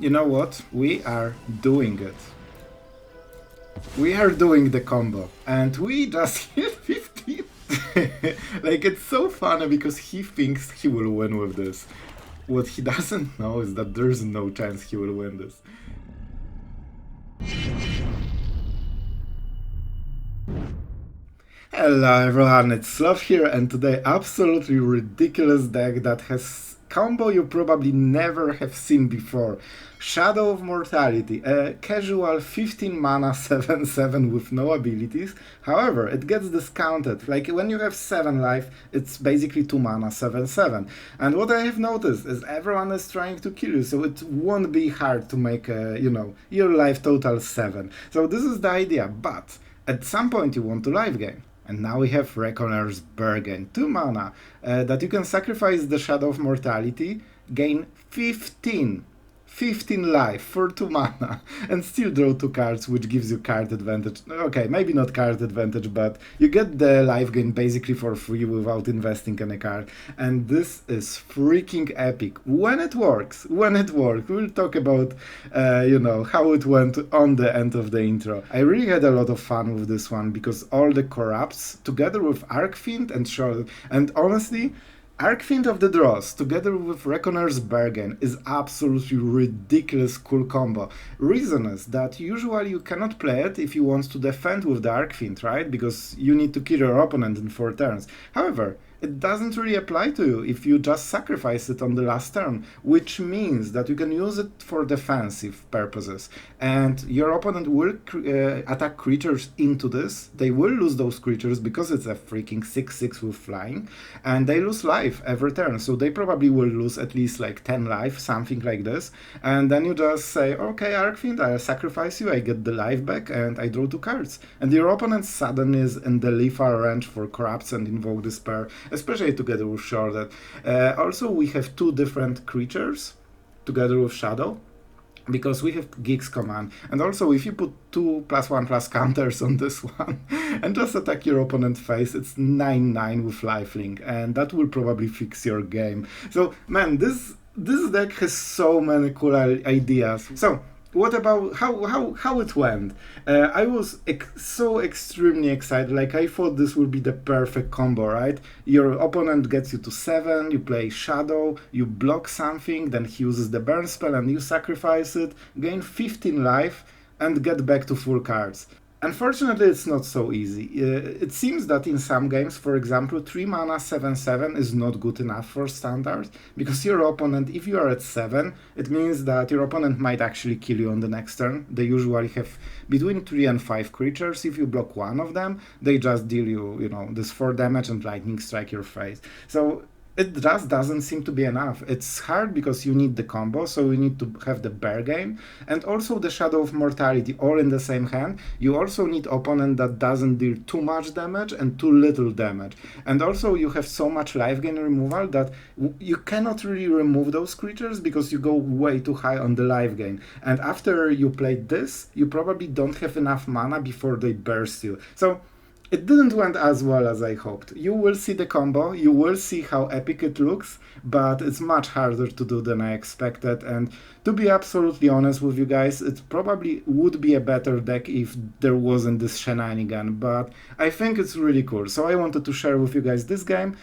You know what? We are doing it. We are doing the combo. And we just hit 15. Like, it's so funny because he thinks he will win with this. What he doesn't know is that there's no chance he will win this. Hello everyone, it's Sloth here, and today absolutely ridiculous deck that has combo you probably never have seen before. Shadow of Mortality, a casual 15 mana 7/7 with no abilities. However, it gets discounted. Like when you have 7 life, it's basically 2 mana 7/7. And what I have noticed is everyone is trying to kill you, so it won't be hard to make your life total 7. So this is the idea, but at some point you want to life gain. And now we have Reckoner's Bargain, 2 mana, that you can sacrifice the Shadow of Mortality, gain 15 life for 2 mana, and still draw 2 cards, which gives you card advantage. Okay, maybe not card advantage, but you get the life gain basically for free without investing any card. And this is freaking epic. When it works. We'll talk about, how it went on the end of the intro. I really had a lot of fun with this one, because all the corrupts, together with Archfiend and Sheoldred, and honestly, Archfiend of the Dross, together with Reckoner's Bargain, is absolutely ridiculous cool combo. Reason is that usually you cannot play it if you want to defend with the Archfiend, right? Because you need to kill your opponent in 4 turns. However, it doesn't really apply to you if you just sacrifice it on the last turn, which means that you can use it for defensive purposes. And your opponent will attack creatures into this. They will lose those creatures because it's a freaking 6/6 with flying, and they lose life every turn. So they probably will lose at least like 10 life, something like this. And then you just say, okay, Archfiend, I'll sacrifice you, I get the life back, and I draw 2 cards. And your opponent suddenly is in the lethal range for Corrupts and Invoke Despair, especially together with Sheoldred. Also, we have 2 different creatures together with Shadow, because we have Geek's Command. And also, if you put 2 +1/+ counters on this one and just attack your opponent's face, it's 9/9 with lifelink, and that will probably fix your game. So, man, this deck has so many cool ideas. So, what about how it went? I was so extremely excited. Like, I thought this would be the perfect combo, right? Your opponent gets you to 7, you play Shadow, you block something, then he uses the burn spell and you sacrifice it, gain 15 life, and get back to full cards. Unfortunately, it's not so easy. It seems that in some games, for example, 3 mana 7/7 is not good enough for standard, because your opponent, if you are at 7, it means that your opponent might actually kill you on the next turn. They usually have between 3 and 5 creatures. If you block one of them, they just deal you, this 4 damage and lightning strike your face. So it just doesn't seem to be enough. It's hard because you need the combo, so you need to have the Bargain, and also the Shadow of Mortality, all in the same hand. You also need opponent that doesn't deal too much damage and too little damage. And also you have so much life gain removal that you cannot really remove those creatures because you go way too high on the life gain. And after you played this, you probably don't have enough mana before they burst you. So it didn't went as well as I hoped. You will see the combo, you will see how epic it looks, but it's much harder to do than I expected. And to be absolutely honest with you guys, it probably would be a better deck if there wasn't this shenanigan, but I think it's really cool. So I wanted to share with you guys this game.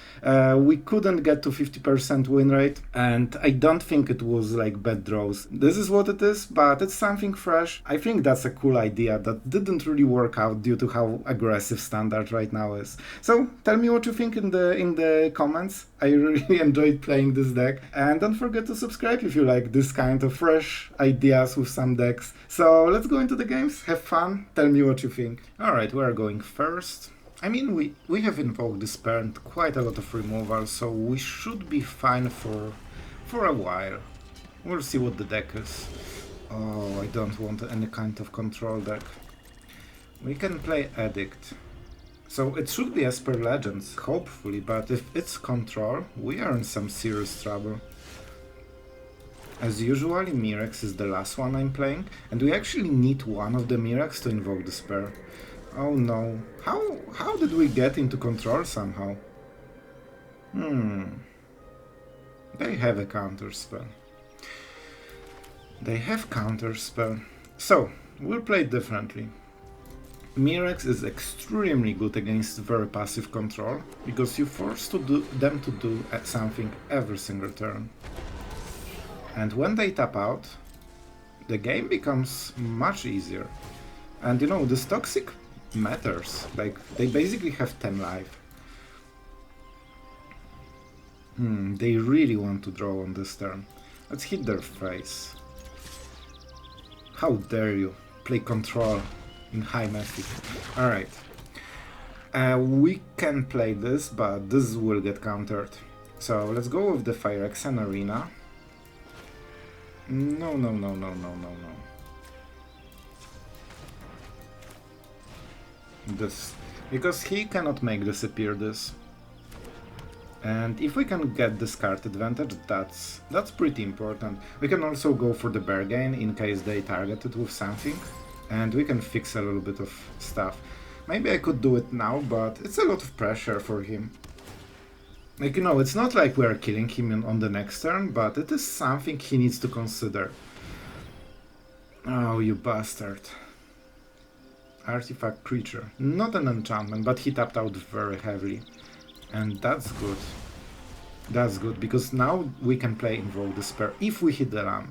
We couldn't get to 50% win rate, and I don't think it was like bad draws. This is what it is, but it's something fresh. I think that's a cool idea that didn't really work out due to how aggressive standard right now is. So tell me what you think in the comments. I really enjoyed playing this deck, and don't forget to subscribe if you like this kind of fresh ideas with some decks. So let's go into the games, have fun, tell me what you think. Alright, we're going first. I mean, we have Invoke Despair and quite a lot of removal, so we should be fine for a while. We'll see what the deck is. Oh, I don't want any kind of control deck. We can play Edict. So it should be as per Legends, hopefully, but if it's control, we are in some serious trouble. As usually, Mirrex is the last one I'm playing, and we actually need one of the Mirrex to Invoke Despair. Oh no, how did we get into control somehow? They have a counter spell. They have counter spell. So, we'll play it differently. Mirrex is extremely good against very passive control, because you force them to do something every single turn. And when they tap out, the game becomes much easier. And you know, this toxic matters. Like, they basically have 10 life. They really want to draw on this turn. Let's hit their face. How dare you play control in high Mythic. Alright. We can play this, but this will get countered. So let's go with the Phyrexian Arena. No. This. Because he cannot make disappear this. And if we can get this card advantage, that's pretty important. We can also go for the bargain in case they target it with something. And we can fix a little bit of stuff. Maybe I could do it now, but it's a lot of pressure for him. Like, you know, it's not like we're killing him on the next turn, but it is something he needs to consider. Oh, you bastard. Artifact creature. Not an enchantment, but he tapped out very heavily. And that's good. That's good, because now we can play Invoke Despair if we hit the land.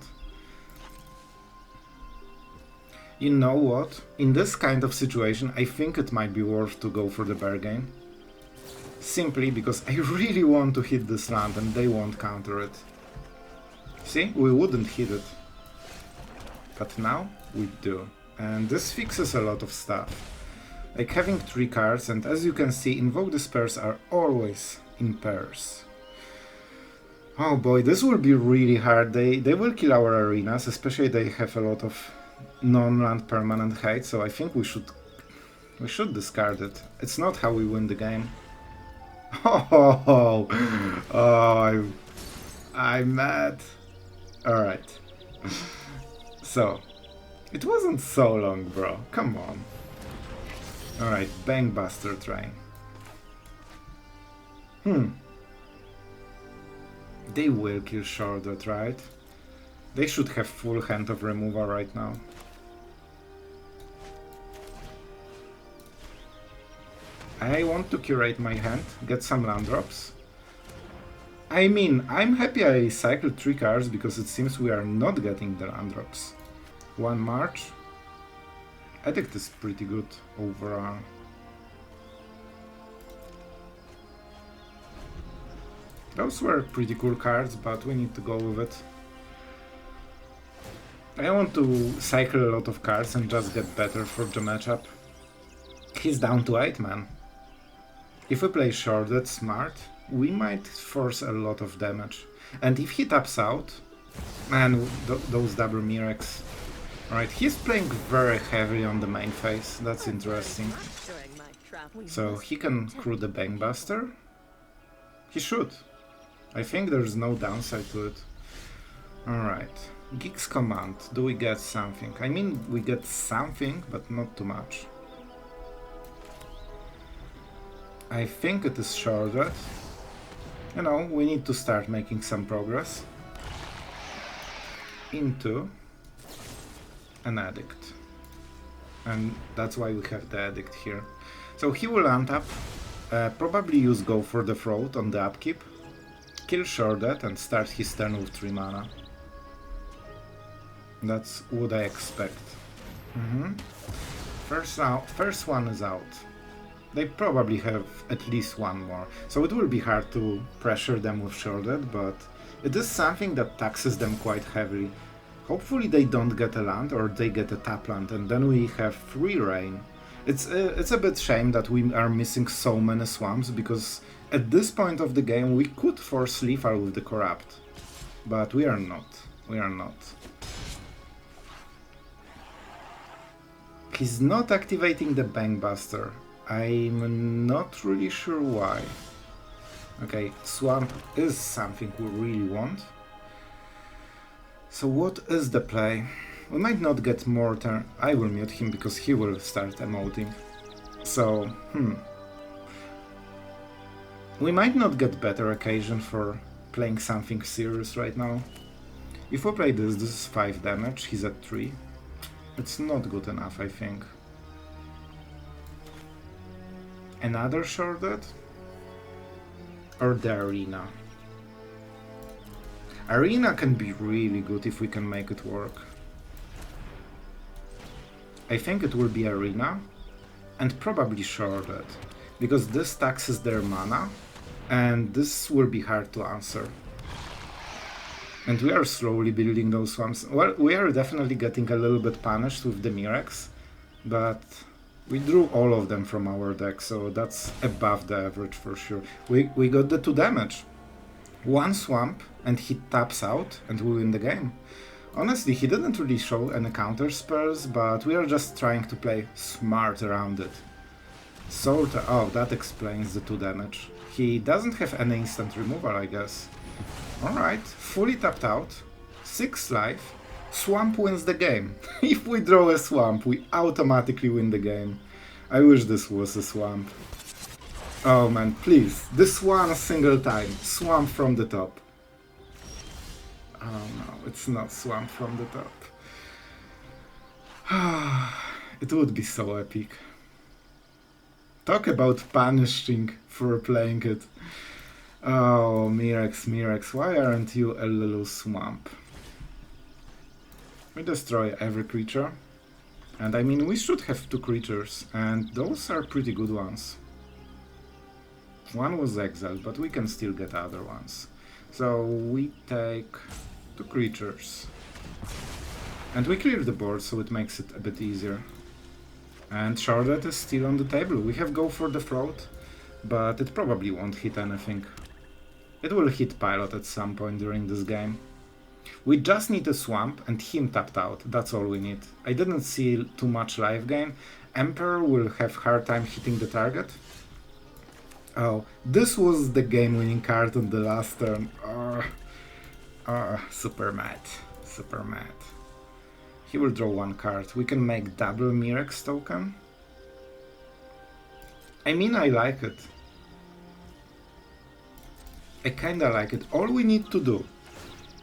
You know what? In this kind of situation, I think it might be worth to go for the bargain. Simply because I really want to hit this land and they won't counter it. See? We wouldn't hit it. But now we do. And this fixes a lot of stuff. Like having 3 cards, and as you can see, Invoke Despairs are always in pairs. Oh boy, this will be really hard. They will kill our arenas, especially they have a lot of non-land permanent hate, so I think we should discard it. It's not how we win the game. Oh, I'm mad. Alright. So, it wasn't so long, bro. Come on. Alright, Bankbuster train. They will kill Sheoldred, right? They should have full hand of removal right now. I want to curate my hand, get some land drops. I mean, I'm happy I cycled 3 cards because it seems we are not getting the land drops. 1 March. Edict is pretty good overall. Those were pretty cool cards, but we need to go with it. I want to cycle a lot of cards and just get better for the matchup. He's down to 8 man. If we play Sheoldred smart, we might force a lot of damage. And if he taps out, and those double Mirrex. Right, he's playing very heavily on the main phase, that's interesting. So he can crew the Bankbuster? He should. I think there's no downside to it. Alright, Geek's Command, do we get something? I mean, we get something, but not too much. I think it is Sheoldred. You know, we need to start making some progress. Into an Edict. And that's why we have the Edict here. So he will untap, probably use Go for the Throat on the upkeep, kill Sheoldred and start his turn with 3 mana. That's what I expect. First one is out. They probably have at least 1 more, so it will be hard to pressure them with Sheoldred, but it is something that taxes them quite heavily. Hopefully they don't get a land or they get a tap land, and then we have free reign. It's a bit shame that we are missing so many swamps, because at this point of the game we could force lethal with the Corrupt, but we are not. We are not. He's not activating the Bankbuster. I'm not really sure why. Okay, Swamp is something we really want. So what is the play? We might not get more turn. I will mute him because he will start emoting. So, we might not get better occasion for playing something serious right now. If we play this, this is 5 damage, he's at 3. It's not good enough, I think. Another Sheoldred? Or the Arena? Arena can be really good if we can make it work. I think it will be Arena, and probably Sheoldred, because this taxes their mana, and this will be hard to answer. And we are slowly building those swamps. Well, we are definitely getting a little bit punished with the Mirrex, but we drew all of them from our deck, so that's above the average for sure. We got the 2 damage. 1 swamp, and he taps out, and we win the game. Honestly, he didn't really show any counter spells, but we are just trying to play smart around it. Oh, that explains the 2 damage. He doesn't have any instant removal, I guess. Alright, fully tapped out, 6 life, swamp wins the game. If we draw a swamp, we automatically win the game. I wish this was a swamp. Oh man, please, this one single time, swamp from the top. Oh no, it's not swamp from the top. It would be so epic. Talk about punishing for playing it. Oh, Mirrex, why aren't you a little swamp? We destroy every creature. And I mean, we should have 2 creatures, and those are pretty good ones. One was exiled, but we can still get other ones. So we take 2 creatures. And we clear the board, so it makes it a bit easier. And Sheoldred is still on the table. We have go for the float, but it probably won't hit anything. It will hit Pilot at some point during this game. We just need a swamp and him tapped out, that's all we need. I didn't see too much life gain. Emperor will have hard time hitting the target. Oh, this was the game-winning card on the last turn. Super mad, super mad. He will draw 1 card. We can make double Mirrex token. I mean, I like it. I kinda like it. All we need to do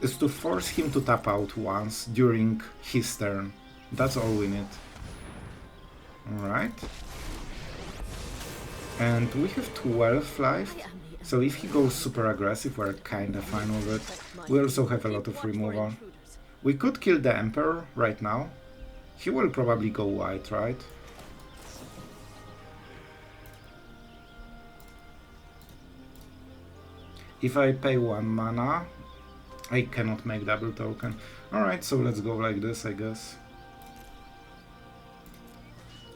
is to force him to tap out once during his turn. That's all we need. Alright. And we have 12 life, so if he goes super aggressive, we're kinda fine with it. We also have a lot of removal. We could kill the Emperor right now. He will probably go white, right? If I pay 1 mana, I cannot make double token. Alright, so let's go like this, I guess.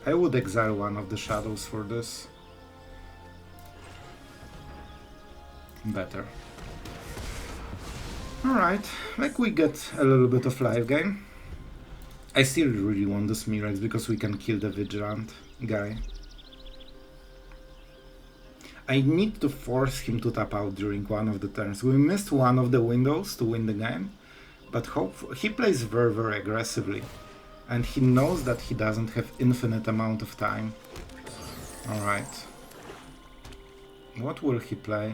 I would exile one of the shadows for this. Better. Alright, like we get a little bit of life gain. I still really want this Mirrex because we can kill the Vigilant guy. I need to force him to tap out during one of the turns. We missed one of the windows to win the game, but he plays very, very aggressively. And he knows that he doesn't have infinite amount of time. Alright. What will he play?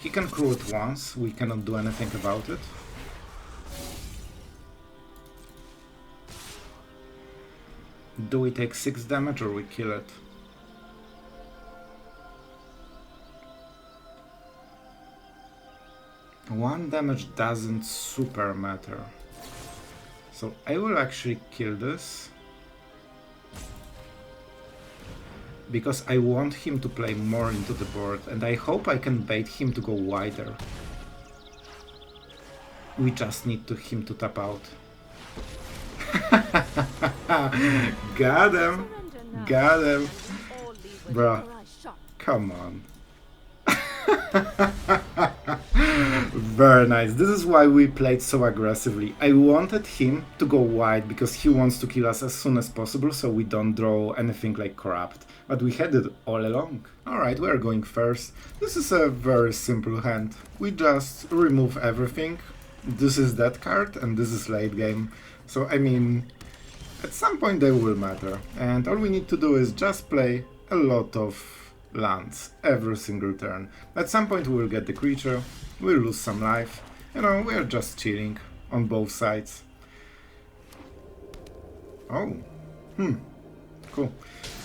He can crew it once, we cannot do anything about it. Do we take 6 damage or we kill it? One damage doesn't super matter. So I will actually kill this. Because I want him to play more into the board, and I hope I can bait him to go wider. We just need him to tap out. Got him! Got him! Bruh, come on. Very nice. This is why we played so aggressively. I wanted him to go wide because he wants to kill us as soon as possible so we don't draw anything like Corrupt. But we had it all along. Alright, we are going first. This is a very simple hand. We just remove everything. This is that card and this is late game. So I mean, at some point they will matter. And all we need to do is just play a lot of lands every single turn. At some point we will get the creature, we'll lose some life, You know, we're just chilling on both sides. Oh, cool.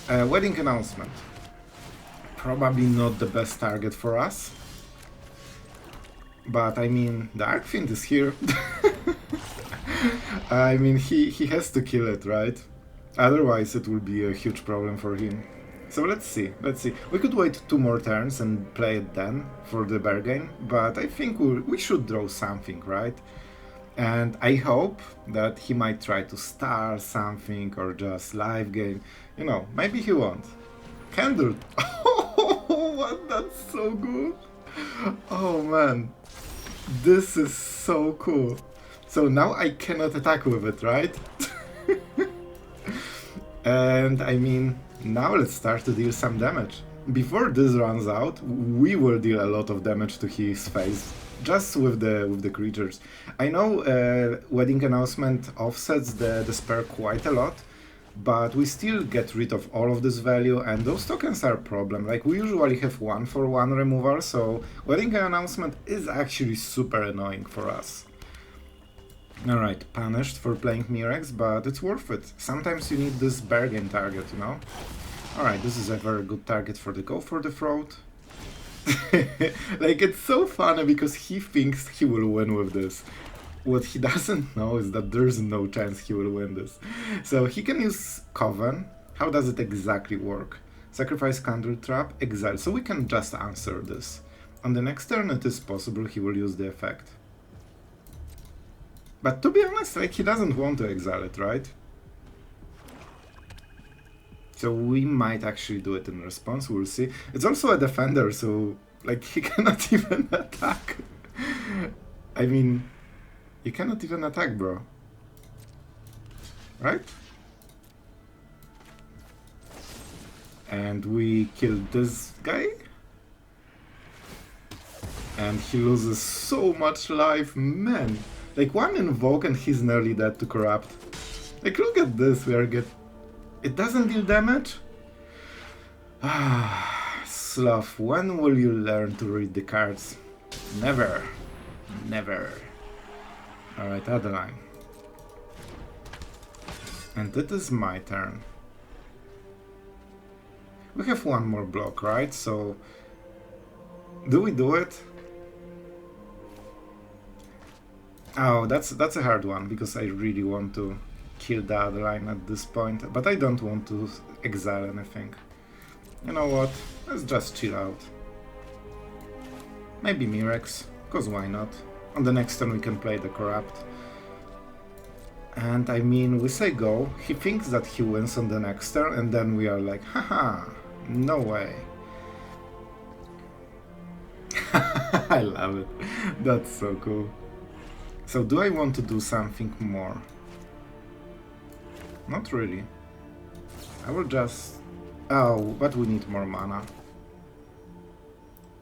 Wedding announcement. Probably not the best target for us. But I mean, the Archfiend is here. I mean, he has to kill it, right? Otherwise it will be a huge problem for him. So let's see. We could wait 2 more turns and play it then for the bargain, but I think we should draw something, right? And I hope that he might try to star something or just live gain. You know, maybe he won't. Candle. Oh, what? That's so good. Oh man, this is so cool. So now I cannot attack with it, right? And I mean, now let's start to deal some damage. Before this runs out, we will deal a lot of damage to his face, just with the creatures. I know Wedding Announcement offsets the despair quite a lot, but we still get rid of all of this value, and those tokens are a problem. Like, we usually have 1-for-1 removal, so Wedding Announcement is actually super annoying for us. Alright, punished for playing Mirrex, but it's worth it. Sometimes you need this bargain target, you know? Alright, this is a very good target for the Go for the Throat. Like, it's so funny because he thinks he will win with this. What he doesn't know is that there's no chance he will win this. So he can use Coven. How does it exactly work? Sacrifice Candle Trap, Exile. So we can just answer this. On the next turn it is possible he will use the effect. But to be honest, like, he doesn't want to exile it, right? So we might actually do it in response, we'll see. It's also a defender, so, like, he cannot even attack. I mean, you cannot even attack, bro. Right? And we kill this guy. And he loses so much life, man. Like, 1 invoke and he's nearly dead to corrupt. Like, look at this, we are it doesn't deal damage? Ah, Sloth, when will you learn to read the cards? Never. Never. Alright, Adeline. And it is my turn. We have 1 more block, right? So, do we do it? Oh, that's a hard one, because I really want to kill the other line at this point, but I don't want to exile anything. You know what? Let's just chill out. Maybe Mirrex, cause why not? On the next turn we can play the Corrupt. And I mean, we say go, he thinks that he wins on the next turn, and then we are like, haha, no way. I love it. That's so cool. So do I want to do something more? Not really. I will just... Oh, but we need more mana.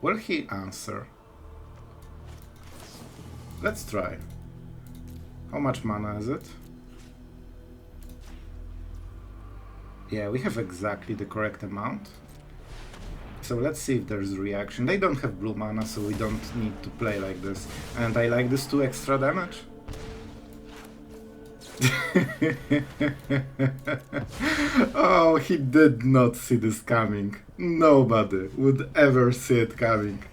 Will he answer? Let's try. How much mana is it? Yeah, we have exactly the correct amount. So let's see if there's reaction. They don't have blue mana, so we don't need to play like this. And I like this 2 extra damage. Oh, he did not see this coming. Nobody would ever see it coming.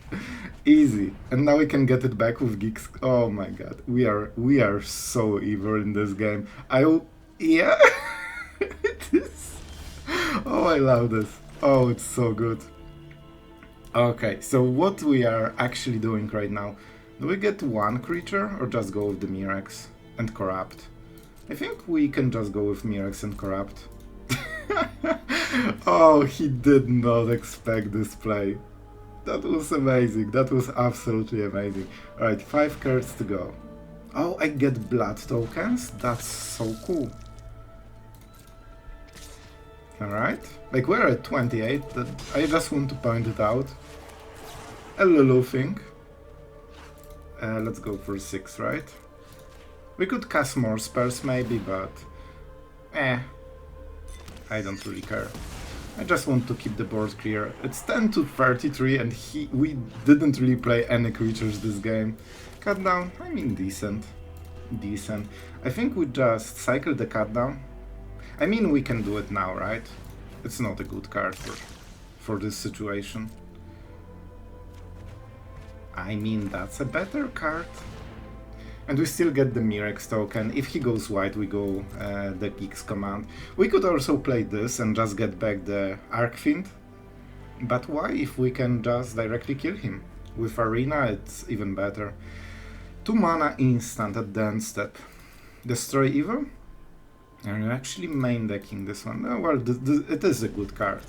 Easy. And now we can get it back with Geeks. Oh my god. We are so evil in this game. Yeah. It is. Oh, I love this. Oh, it's so good. Okay, so what we are actually doing right now, do we get 1 creature or just go with the Mirrex and Corrupt? I think we can just go with Mirrex and Corrupt. Oh, he did not expect this play. That was amazing, that was absolutely amazing. Alright, 5 cards to go. Oh, I get blood tokens? That's so cool. Alright, like we're at 28, I just want to point it out. A Lulu thing. Let's go for 6, right? We could cast more spells maybe, but... I don't really care. I just want to keep the board clear. It's 10 to 33 and we didn't really play any creatures this game. Cut down, I mean decent. Decent. I think we just cycle the cut down. I mean we can do it now, right? It's not a good card for this situation. I mean that's a better card. And we still get the Mirrex token. If he goes white, we go the Geeks command. We could also play this and just get back the Archfiend. But why if we can just directly kill him? With Arena, it's even better. 2 mana instant at the end step. Destroy Evil? Are you actually main decking this one? Oh, well, it is a good card.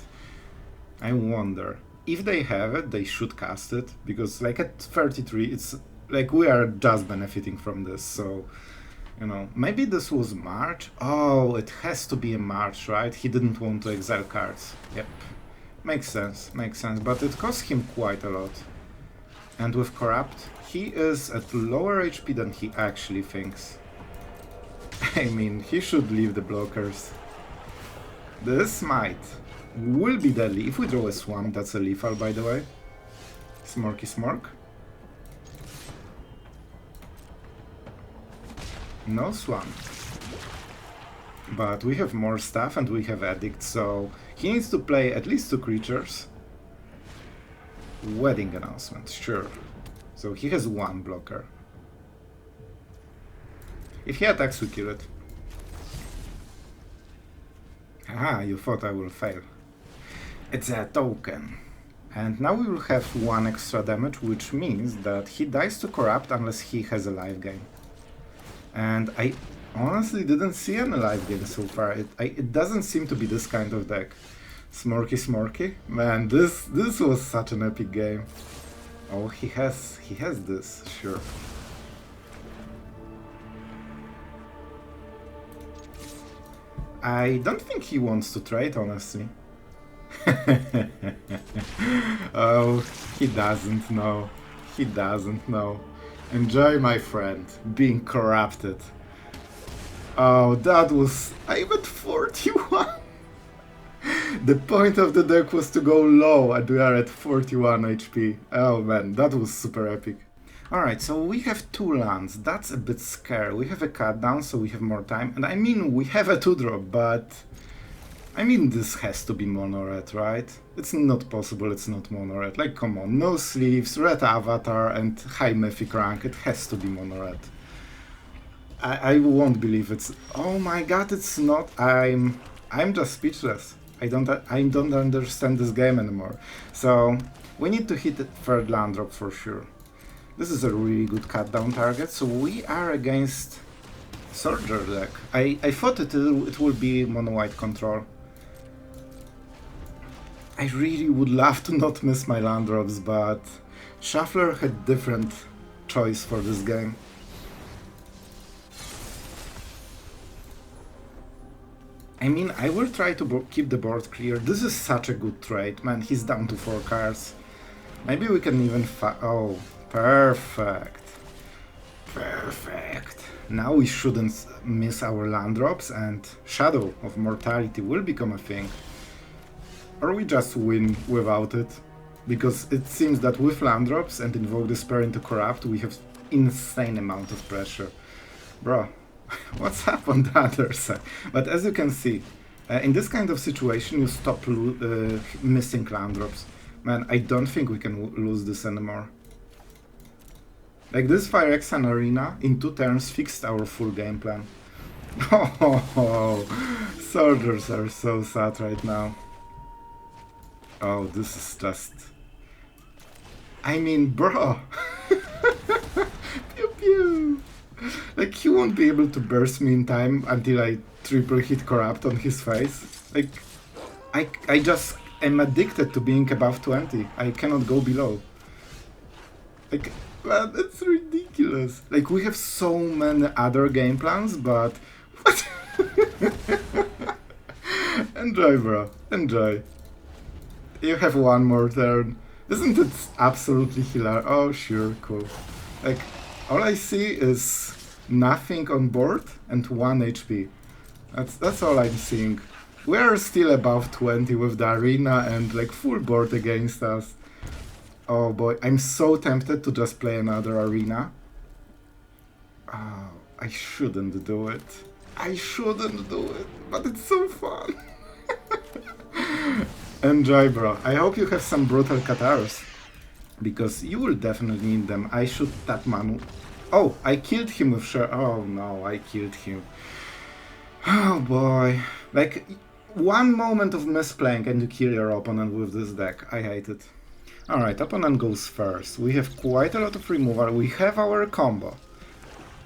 I wonder. If they have it, they should cast it. Because, like, at 33, it's... Like, we are just benefiting from this, so, you know, maybe this was March? Oh, it has to be a March, right? He didn't want to exile cards. Yep. Makes sense, but it cost him quite a lot. And with Corrupt, he is at lower HP than he actually thinks. I mean, he should leave the blockers. This Smite will be deadly. If we draw a Swamp, that's a lethal, by the way. Smorky Smork. No Swamp. But we have more stuff and we have Edict, so he needs to play at least 2 creatures. Wedding Announcement, sure. So he has 1 blocker. If he attacks, we kill it. Haha, you thought I will fail. It's a token. And now we will have 1 extra damage, which means that he dies to Corrupt unless he has a lifegain. And I honestly didn't see any lifegain so far. It doesn't seem to be this kind of deck. Smorky Smorky? Man, this was such an epic game. Oh, he has this, sure. I don't think he wants to trade, honestly. Oh, he doesn't know. He doesn't know. Enjoy, my friend, being corrupted. Oh, that was... I'm at 41! The point of the deck was to go low, and we are at 41 HP. Oh man, that was super epic. Alright, so we have 2 lands. That's a bit scary. We have a cut down, so we have more time. And I mean, we have a 2-drop, but... I mean, this has to be mono-red, right? It's not possible it's not mono-red. Like, come on, no sleeves, red avatar, and high mythic rank. It has to be mono-red. I won't believe it's... Oh my god, it's not... I'm just speechless. I don't understand this game anymore. So, we need to hit the 3rd land drop for sure. This is a really good cut down target, so we are against Sheoldred deck. I thought it would be mono-white control. I really would love to not miss my land drops, but Shuffler had different choice for this game. I mean, I will try to keep the board clear. This is such a good trade, man. He's down to 4 cards. Maybe we can even oh, perfect. Perfect. Now we shouldn't miss our land drops and Shadow of Mortality will become a thing. Or we just win without it. Because it seems that with land drops and Invoke Despair into Corrupt, we have insane amount of pressure. Bro, what's up on the other side? But as you can see, in this kind of situation you stop missing land drops. Man, I don't think we can lose this anymore. Like this Phyrexian Arena in 2 turns fixed our full game plan. Oh, soldiers are so sad right now. Oh, this is just... I mean, bro! Pew pew! Like, he won't be able to burst me in time until I triple hit Corrupt on his face. Like, I just am addicted to being above 20. I cannot go below. Like, man, that's ridiculous. Like, we have so many other game plans, but... What? Enjoy, bro. Enjoy. You have 1 more turn. Isn't it absolutely hilarious? Oh, sure, cool. Like, all I see is nothing on board and 1 HP. That's all I'm seeing. We are still above 20 with the arena and like full board against us. Oh boy, I'm so tempted to just play another arena Oh, I shouldn't do it. I shouldn't do it, but it's so fun. Enjoy, bro. I hope you have some brutal Catars, because you will definitely need them. I should tap Manu. Oh, I killed him with Sher. Oh no, I killed him. Oh boy. Like, one moment of misplaying and you kill your opponent with this deck. I hate it. Alright, opponent goes first. We have quite a lot of removal. We have our combo.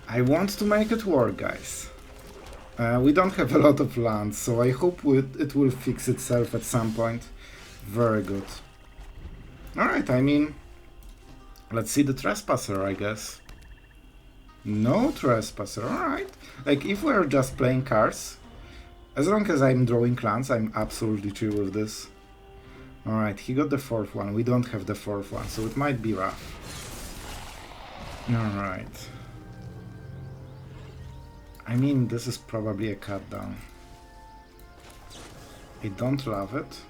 I want to make it work, guys. We don't have a lot of lands, so I hope it will fix itself at some point. Very good. Alright, I mean, let's see the Trespasser, I guess. No Trespasser, alright. Like, if we're just playing cards, as long as I'm drawing lands, I'm absolutely chill with this. Alright, he got the fourth one. We don't have the fourth one, so it might be rough. Alright. I mean, this is probably a cut down. I don't love it.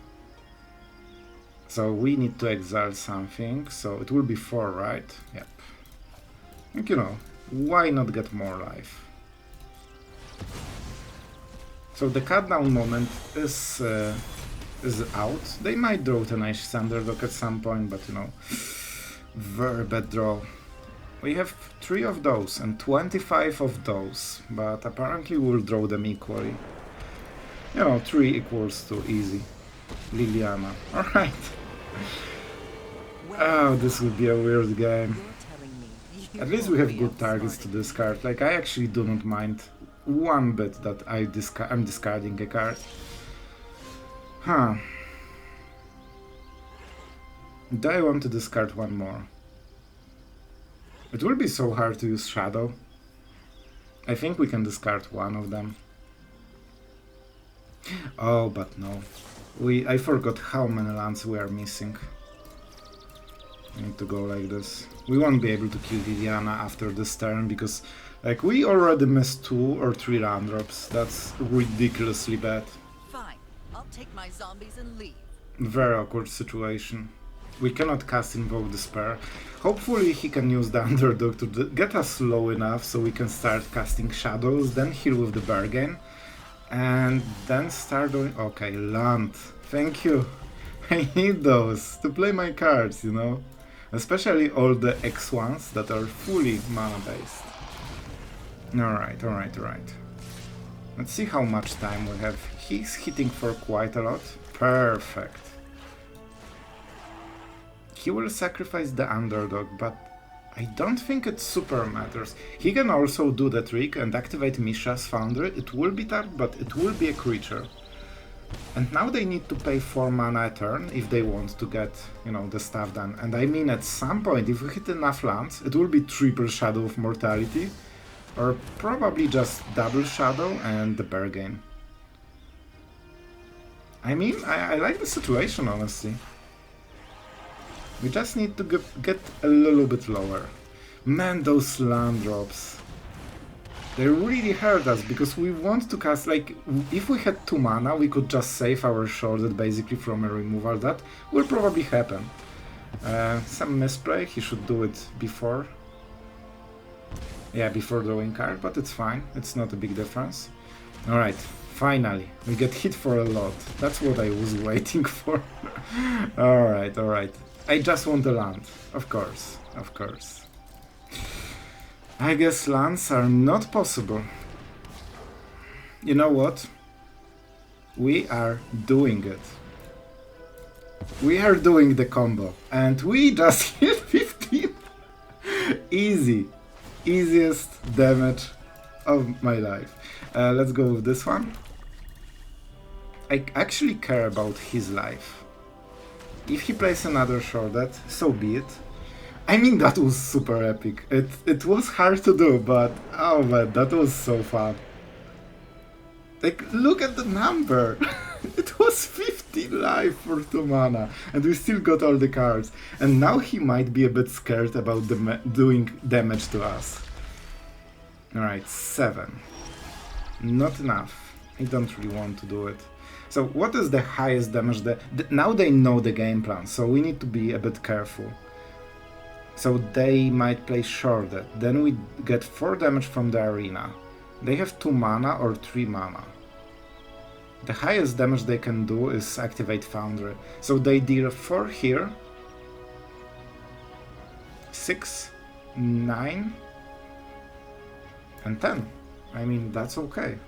So we need to exile something, so it will be 4, right? Yep. And you know, why not get more life? So the cut down moment is out. They might draw an Ice Underdog at some point, but you know, very bad draw. We have 3 of those and 25 of those, but apparently we'll draw them equally. You know, 3 equals to easy. Liliana. Alright. Oh, this would be a weird game. At least we have good targets to discard. Like, I actually do not mind one bit that I'm discarding a card. Huh. Do I want to discard one more? It will be so hard to use Shadow. I think we can discard one of them. Oh, but no. I forgot how many lands we are missing. I need to go like this. We won't be able to kill Liliana after this turn because, like, we already missed 2 or 3 land drops. That's ridiculously bad. Fine. I'll take my zombies and leave. Very awkward situation. We cannot cast Invoke Despair. Hopefully he can use the Underdog to get us low enough so we can start casting Shadows, then heal with the Bargain, and then start doing... Okay, land. Thank you. I need those to play my cards, you know? Especially all the X1s that are fully mana-based. Alright, alright, alright. Let's see how much time we have. He's hitting for quite a lot. Perfect. He will sacrifice the Underdog, but I don't think it super matters. He can also do the trick and activate Mishra's Foundry. It will be tapped, but it will be a creature. And now they need to pay 4 mana a turn if they want to get, you know, the stuff done. And I mean, at some point, if we hit enough lands, it will be triple Shadow of Mortality, or probably just double Shadow and the Bargain. I mean, I like the situation, honestly. We just need to get a little bit lower. Man, those land drops. They really hurt us because we want to cast, like, if we had 2 mana, we could just save our Sheoldred basically from a removal. That will probably happen. Some misplay, he should do it before. Yeah, before drawing card, but it's fine. It's not a big difference. Alright, finally, we get hit for a lot. That's what I was waiting for. Alright, alright. I just want the land, of course, of course. I guess lands are not possible. You know what? We are doing it. We are doing the combo, and we just hit 15. Easy. Easiest damage of my life. Let's go with this one. I actually care about his life. If he plays another Sheoldred, so be it. I mean, that was super epic. It was hard to do, but oh man, that was so fun. Like, look at the number! It was 15 life for 2 mana, and we still got all the cards. And now he might be a bit scared about doing damage to us. Alright, 7. Not enough. I don't really want to do it. So what is the highest damage? Now they know the game plan, so we need to be a bit careful. So they might play Sheoldred. Then we get 4 damage from the arena. They have 2 mana or 3 mana. The highest damage they can do is activate Foundry. So they deal 4 here. 6, 9, and 10. I mean, that's okay.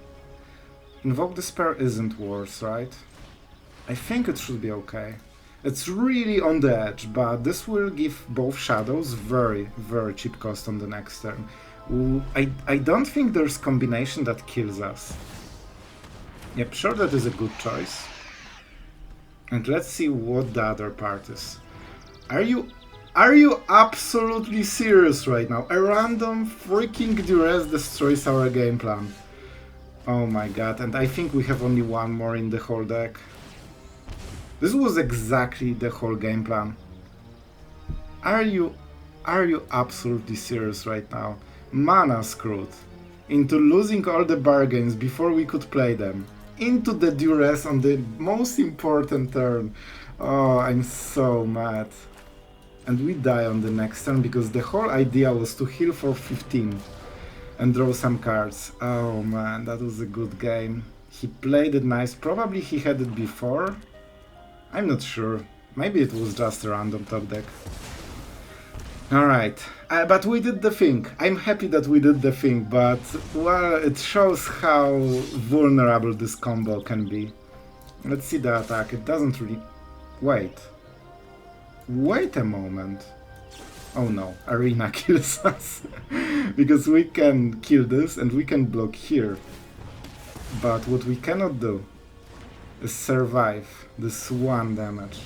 Invoke Despair isn't worse, right? I think it should be okay. It's really on the edge, but this will give both shadows very, very cheap cost on the next turn. I don't think there's combination that kills us. Yep, sure, that is a good choice. And let's see what the other part is. Are you absolutely serious right now? A random freaking Duress destroys our game plan. Oh my god, and I think we have only one more in the whole deck. This was exactly the whole game plan. Are you absolutely serious right now? Mana screwed. Into losing all the bargains before we could play them. Into the Duress on the most important turn. Oh, I'm so mad. And we die on the next turn because the whole idea was to heal for 15 and draw some cards. Oh man, that was a good game. He played it nice. Probably he had it before. I'm not sure. Maybe it was just a random top deck. Alright, but we did the thing. I'm happy that we did the thing, but well, it shows how vulnerable this combo can be. Let's see the attack. It doesn't really... Wait. Wait a moment. Oh no, Arena kills us. Because we can kill this and we can block here. But what we cannot do is survive this 1 damage.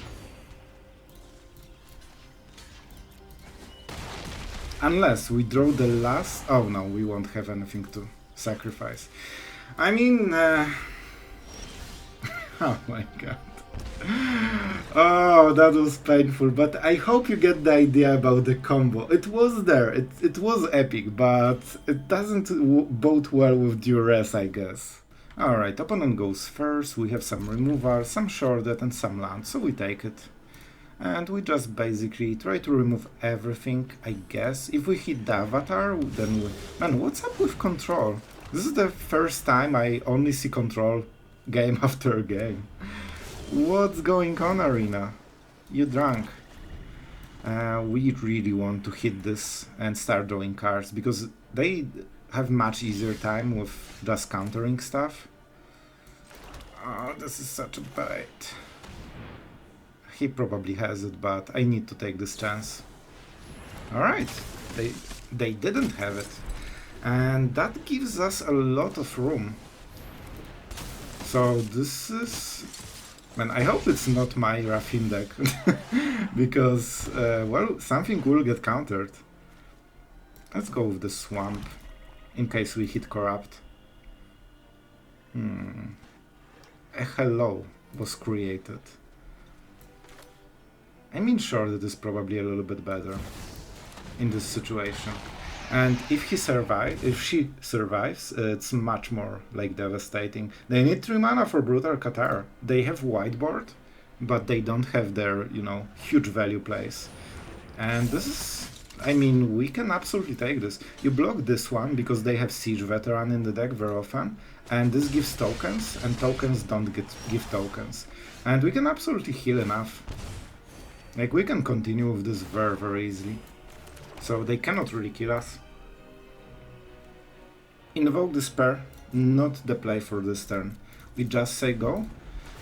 Unless we draw the last... Oh no, we won't have anything to sacrifice. I mean... Oh my god. Oh, that was painful, but I hope you get the idea about the combo. It was there, it was epic, but it doesn't bode well with Duress, I guess. Alright, opponent goes first, we have some removal, some Sheoldred and some land, so we take it. And we just basically try to remove everything, I guess. If we hit the avatar, then we... Man, what's up with control? This is the first time I only see control game after game. What's going on, Arena? You drunk. We really want to hit this and start drawing cards, because they have much easier time with just countering stuff. Oh, this is such a bait. He probably has it, but I need to take this chance. Alright, they didn't have it. And that gives us a lot of room. So this is... Man, I hope it's not my Archfiend deck. Because, well, something will get countered. Let's go with the Swamp, in case we hit Corrupt. A hello was created. I mean, sure, that is probably a little bit better in this situation. And if she survives, it's much more like devastating. They need 3 mana for Brutal Qatar. They have Whiteboard, but they don't have their, you know, huge value plays. And this is, I mean, we can absolutely take this. You block this one because they have Siege Veteran in the deck very often, and this gives tokens, and tokens don't give tokens. And we can absolutely heal enough. Like, we can continue with this very, very easily. So they cannot really kill us. Invoke Despair, not the play for this turn. We just say go.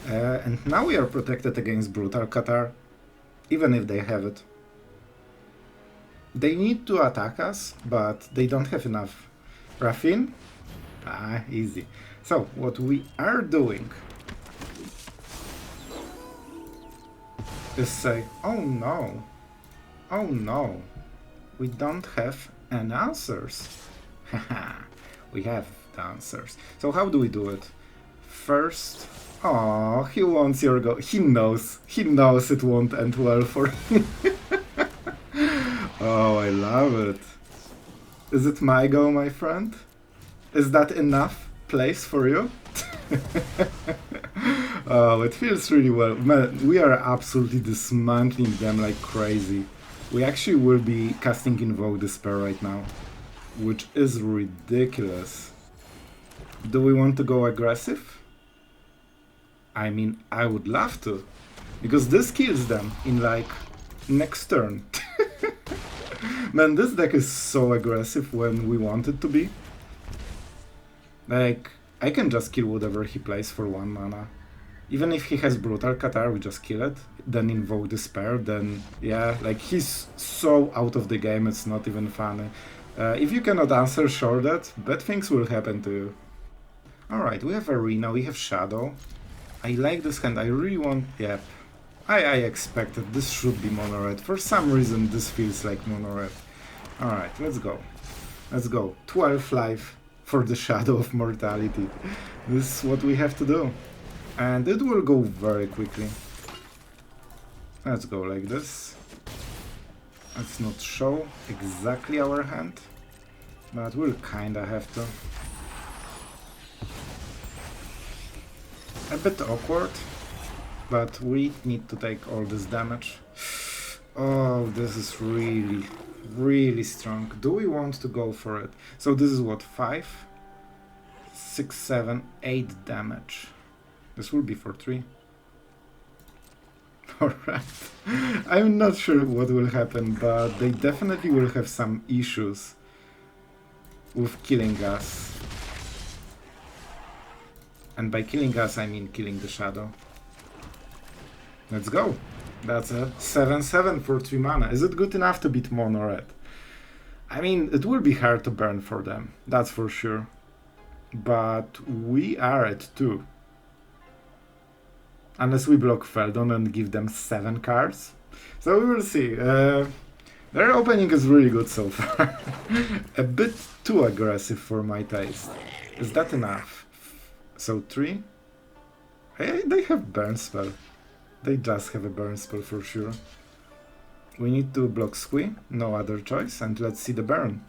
And now we are protected against Brutal Qatar, even if they have it. They need to attack us, but they don't have enough. Archfiend? Ah, easy. So, what we are doing is say, oh no, we don't have any answers. Haha, we have the answers. So how do we do it? First, oh, he wants your go. He knows it won't end well for him. Oh, I love it. Is it my go, my friend? Is that enough place for you? Oh, it feels really well. Man, we are absolutely dismantling them like crazy. We actually will be casting Invoke Despair right now, which is ridiculous. Do we want to go aggressive? I mean, I would love to, because this kills them in like next turn. Man, this deck is so aggressive when we want it to be. Like, I can just kill whatever he plays for 1 mana. Even if he has Brutal Qatar, we just kill it, then Invoke Despair, then yeah, like he's so out of the game, it's not even funny. If you cannot answer Sheoldred, bad things will happen to you. Alright, we have Arena, we have Shadow. I like this hand, I really want... Yep. I expected this should be mono red. For some reason this feels like mono red. Alright, let's go. Let's go. 12 life for the Shadow of Mortality. This is what we have to do. And it will go very quickly. Let's go like this. Let's not show exactly our hand, but we'll kinda have to. A bit awkward, but we need to take all this damage. Oh, this is really, really strong. Do we want to go for it? So this is what, 5, 6, 7, 8 damage. This will be for 3. Alright. I'm not sure what will happen, but they definitely will have some issues with killing us. And by killing us, I mean killing the Shadow. Let's go. That's a 7/7 for 3 mana. Is it good enough to beat mono red? I mean, it will be hard to burn for them, that's for sure. But we are at 2. Unless we block Feldon and give them 7 cards. So we will see. Their opening is really good so far. A bit too aggressive for my taste. Is that enough? So 3? They have burn spell. They just have a burn spell for sure. We need to block Squee, no other choice, and let's see the burn.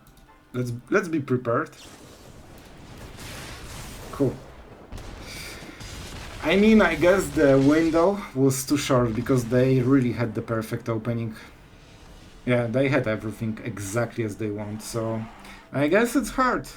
Let's be prepared. Cool. I mean, I guess the window was too short because they really had the perfect opening. Yeah, they had everything exactly as they want, so I guess it's hard.